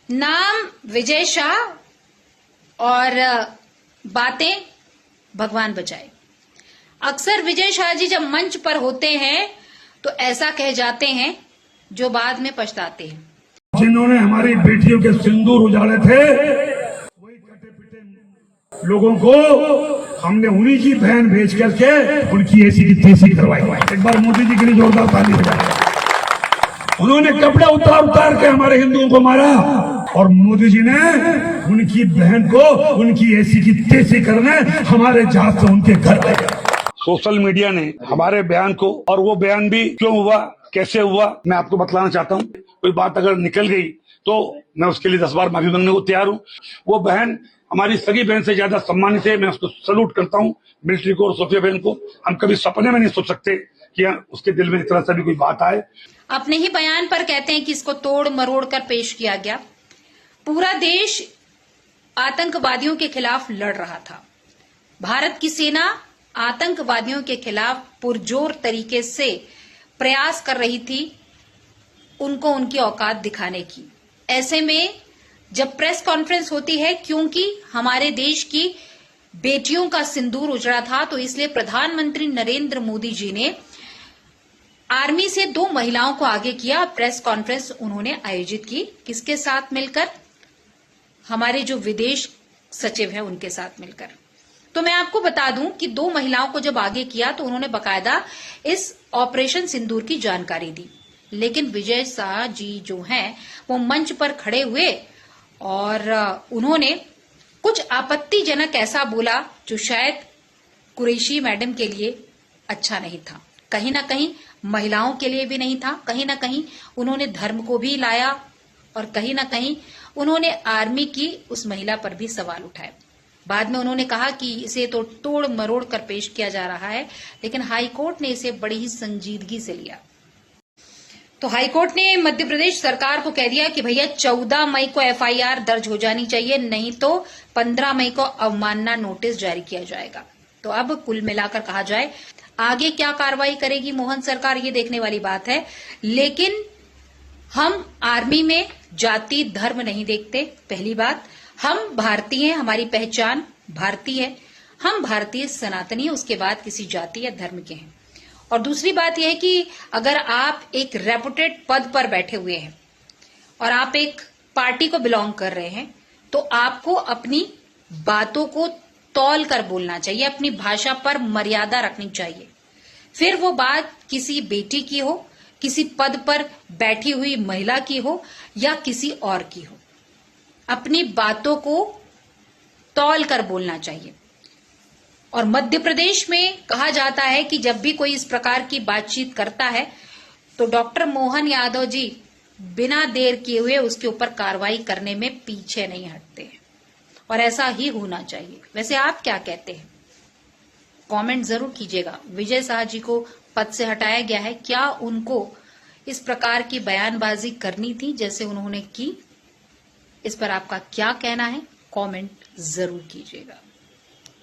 नाम विजय शाह और बातें भगवान बचाए। अक्सर विजय शाह जी जब मंच पर होते हैं तो ऐसा कह जाते हैं जो बाद में पछताते हैं। जिन्होंने हमारी बेटियों के सिंदूर उजाड़े थे, वही कटे पिटे लोगों को हमने उन्हीं की बहन भेज करके उनकी ऐसी की तैसी करवाई। एक बार मोदी जी के लिए जोरदार ताली बजाएं। उन्होंने कपड़े उतार के हमारे हिंदुओं को मारा और मोदी जी ने उनकी बहन को उनकी ऐसी की तैसी करने हमारे जहाज से उनके घर ले गए। सोशल मीडिया ने हमारे बयान को, और वो बयान भी क्यों हुआ, कैसे हुआ, मैं आपको बतलाना चाहता हूँ। कोई बात अगर निकल गई तो मैं उसके लिए 10 बार माफी मांगने को तैयार हूँ। वो बहन हमारी सगी बहन से ज्यादा सम्मानित है, मैं उसको सल्यूट करता हूँ, मिलिट्री को और सोफिया बहन को। हम कभी सपने में नहीं सोच सकते कि उसके दिल में इस तरह से भी कोई बात आए। अपने ही बयान पर कहते हैं कि इसको तोड़ मरोड़ कर पेश किया गया। पूरा देश आतंकवादियों के खिलाफ लड़ रहा था। भारत की सेना आतंकवादियों के खिलाफ पुरजोर तरीके से प्रयास कर रही थी उनको उनकी औकात दिखाने की। ऐसे में जब प्रेस कॉन्फ्रेंस होती है, क्योंकि हमारे देश की बेटियों का सिंदूर उजड़ा था, तो इसलिए प्रधानमंत्री नरेंद्र मोदी जी ने आर्मी से 2 महिलाओं को आगे किया। प्रेस कॉन्फ्रेंस उन्होंने आयोजित की, किसके साथ मिलकर? हमारे जो विदेश सचिव हैं उनके साथ मिलकर। तो मैं आपको बता दूं कि 2 महिलाओं को जब आगे किया तो उन्होंने बकायदा इस ऑपरेशन सिंदूर की जानकारी दी। लेकिन विजय शाह जी जो हैं वो मंच पर खड़े हुए और उन्होंने कुछ आपत्तिजनक ऐसा बोला जो शायद कुरैशी मैडम के लिए अच्छा नहीं था, कहीं ना कहीं महिलाओं के लिए भी नहीं था। कहीं ना कहीं उन्होंने धर्म को भी लाया और कहीं ना कहीं उन्होंने आर्मी की उस महिला पर भी सवाल उठाए। बाद में उन्होंने कहा कि इसे तो तोड़ मरोड़ कर पेश किया जा रहा है, लेकिन हाईकोर्ट ने इसे बड़ी ही संजीदगी से लिया। तो हाईकोर्ट ने मध्य प्रदेश सरकार को कह दिया कि भैया 14 मई को एफआईआर दर्ज हो जानी चाहिए, नहीं तो 15 मई को अवमानना नोटिस जारी किया जाएगा। तो अब कुल मिलाकर कहा जाए आगे क्या कार्रवाई करेगी मोहन सरकार, ये देखने वाली बात है। लेकिन हम आर्मी में जाति धर्म नहीं देखते। पहली बात, हम भारतीय हैं, हमारी पहचान भारतीय है, हम भारतीय सनातनी है, उसके बाद किसी जाति या धर्म के हैं। और दूसरी बात यह है कि अगर आप एक रेपुटेड पद पर बैठे हुए हैं और आप एक पार्टी को बिलोंग कर रहे हैं, तो आपको अपनी बातों को तौल कर बोलना चाहिए, अपनी भाषा पर मर्यादा रखनी चाहिए। फिर वो बात किसी बेटी की हो, किसी पद पर बैठी हुई महिला की हो या किसी और की हो, अपनी बातों को तौल कर बोलना चाहिए। और मध्य प्रदेश में कहा जाता है कि जब भी कोई इस प्रकार की बातचीत करता है तो डॉक्टर मोहन यादव जी बिना देर किए हुए उसके ऊपर कार्रवाई करने में पीछे नहीं हटते हैं, और ऐसा ही होना चाहिए। वैसे आप क्या कहते हैं? कमेंट जरूर कीजिएगा। विजय शाह जी को पद से हटाया गया है, क्या उनको इस प्रकार की बयानबाजी करनी थी जैसे उन्होंने की? इस पर आपका क्या कहना है? कमेंट जरूर कीजिएगा।